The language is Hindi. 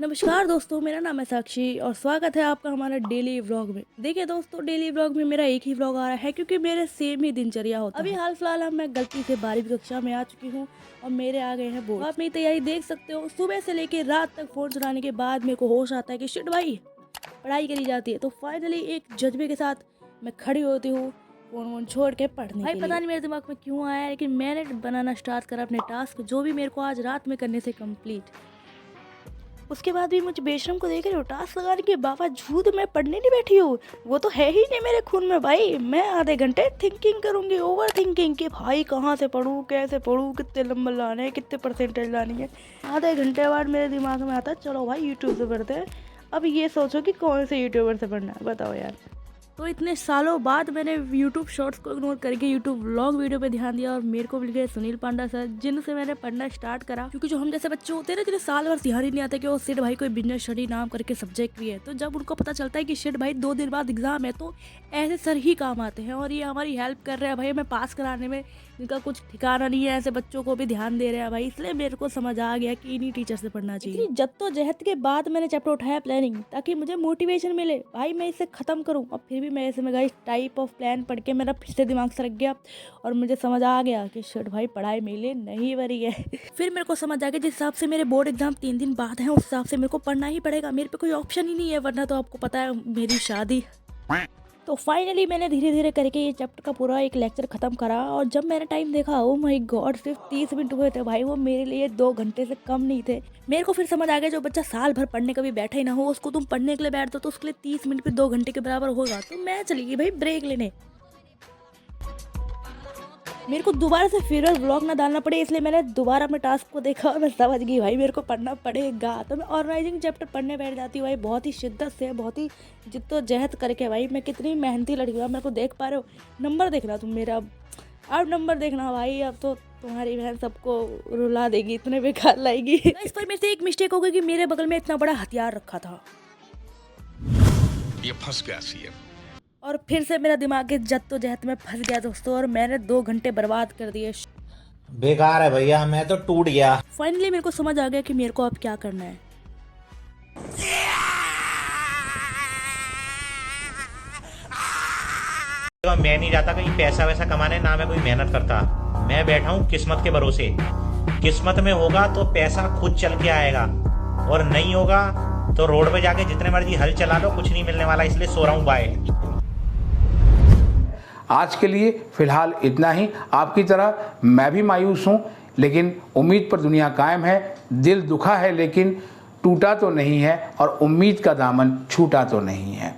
नमस्कार दोस्तों, मेरा नाम है साक्षी और स्वागत है आपका हमारा डेली व्लॉग में। देखिए दोस्तों, डेली व्लॉग में मेरा एक ही व्लॉग आ रहा है क्योंकि मेरे सेम ही दिनचर्या होता है। अभी हाल फिलहाल मैं गलती से 12वीं कक्षा में आ चुकी हूँ और मेरे आ गए हैं बोर्ड। आप मेरी तैयारी देख सकते हो, सुबह से लेकर रात तक फ़ोन चलाने के बाद मेरे को होश आता है कि शिट भाई पढ़ाई करी जाती है। तो फाइनली एक जज्बे के साथ मैं खड़ी होती हूँ फ़ोन वोन छोड़ के पढ़ने भाई के लिए। पता नहीं मेरे दिमाग में क्यों आया, लेकिन मैंने बनाना स्टार्ट करा अपने टास्क, जो भी मेरे को आज रात में करने से कम्प्लीट। उसके बाद भी मुझे बेशरम को देख रहे हो टास्क लगाने के बावजूद मैं पढ़ने नहीं बैठी हूँ। वो तो है ही नहीं मेरे खून में भाई। मैं आधे घंटे थिंकिंग करूँगी, ओवर थिंकिंग कि भाई कहाँ से पढ़ूँ, कैसे पढ़ूँ, कितने नंबर लाने हैं, कितने परसेंटेज लानी है। आधे घंटे बाद मेरे दिमाग में आता है चलो भाई यूट्यूब से पढ़ते हैं। अब ये सोचो कि कौन से यूट्यूबर से पढ़ना है, बताओ यार। तो इतने सालों बाद मैंने यूट्यूब शॉर्ट्स को इग्नोर करके यूट्यूब व्लॉग वीडियो पे ध्यान दिया और मेरे को मिल गए सुनील पांडा सर, जिनसे मैंने पढ़ना स्टार्ट करा। क्योंकि जो हम जैसे बच्चे होते हैं ना, जिन्हें साल भर ध्यान ही नहीं आता कि वो सिट भाई कोई बिजनेस स्टडी नाम करके सब्जेक्ट भी है, तो जब उनको पता चलता है कि शिट भाई 2 दिन बाद एग्जाम है, तो ऐसे सर ही काम आते हैं और ये हमारी हेल्प कर रहे हैं भाई हमें पास कराने में। इनका कुछ ठिकाना नहीं है, ऐसे बच्चों को भी ध्यान दे रहे हैं भाई। इसलिए मेरे को समझ आ गया कि इन्हीं टीचर से पढ़ना चाहिए। जद्दोजहद के बाद मैंने चैप्टर उठाया प्लानिंग, ताकि मुझे मोटिवेशन मिले भाई मैं इसे खत्म करूं। और फिर भी मैं ऐसे में गाइस टाइप ऑफ प्लान पढ़ के मेरा फिर से दिमाग सरक गया और मुझे समझ आ गया कि शिट भाई पढ़ाई मेरे लिए नहीं बनी है। फिर मेरे को समझ आ गया जिस हिसाब से मेरे बोर्ड एग्जाम 3 दिन बाद है, उस हिसाब से मेरे को पढ़ना ही पड़ेगा। मेरे पे कोई ऑप्शन ही नहीं है, वरना तो आपको पता है मेरी शादी। तो फाइनली मैंने धीरे धीरे करके ये चैप्टर का पूरा एक लेक्चर खत्म करा और जब मैंने टाइम देखा, ओ माय गॉड, सिर्फ 30 मिनट हुए थे भाई। वो मेरे लिए 2 घंटे से कम नहीं थे। मेरे को फिर समझ आ गया जो बच्चा साल भर पढ़ने कभी बैठा ही ना हो, उसको तुम पढ़ने के लिए बैठ दो तो उसके लिए 30 मिनट पे 2 घंटे के बराबर होगा। तो मैं चली गई भाई ब्रेक लेने। मेरे को दोबारा से फिर व्लॉग ना डालना पड़े, इसलिए मैंने दोबारा अपने टास्क को देखा और मैं समझ गई भाई मेरे को पढ़ना पड़ेगा। तो मैं ऑर्गेनाइजिंग चैप्टर पढ़ने बैठ जाती हूँ भाई, बहुत ही शिद्दत से, बहुत ही जिद्दोजहद करके। भाई मैं कितनी मेहनती लड़की हूँ, मेरे को देख पा रहे हो। नंबर देखना तुम मेरा, अब नंबर देखना भाई। अब तो तुम्हारी बहन सबको रुला देगी, इतने बेकार लाएगी। इस पर मेरे से एक मिस्टेक हो गई कि मेरे बगल में इतना बड़ा हथियार रखा था, ये फंस गया सीएम। और फिर से मेरा दिमाग इस जद्दोजहद में फंस गया दोस्तों, और मैंने 2 घंटे बर्बाद कर दिए। बेकार है भैया, मैं तो टूट गया। फाइनली मेरे को समझ आ गया कि मेरे को अब क्या करना है। मैं नहीं जाता कहीं पैसा वैसा कमाने, ना मैं कोई मेहनत करता। मैं बैठा हूँ किस्मत के भरोसे। किस्मत में होगा तो पैसा खुद चल के आएगा, और नहीं होगा तो रोड पे जाके जितने मर्जी हल चला लो, कुछ नहीं मिलने वाला। इसलिए सो रहा हूँ, बाय। आज के लिए फिलहाल इतना ही। आपकी तरह मैं भी मायूस हूँ, लेकिन उम्मीद पर दुनिया कायम है। दिल दुखा है लेकिन टूटा तो नहीं है, और उम्मीद का दामन छूटा तो नहीं है।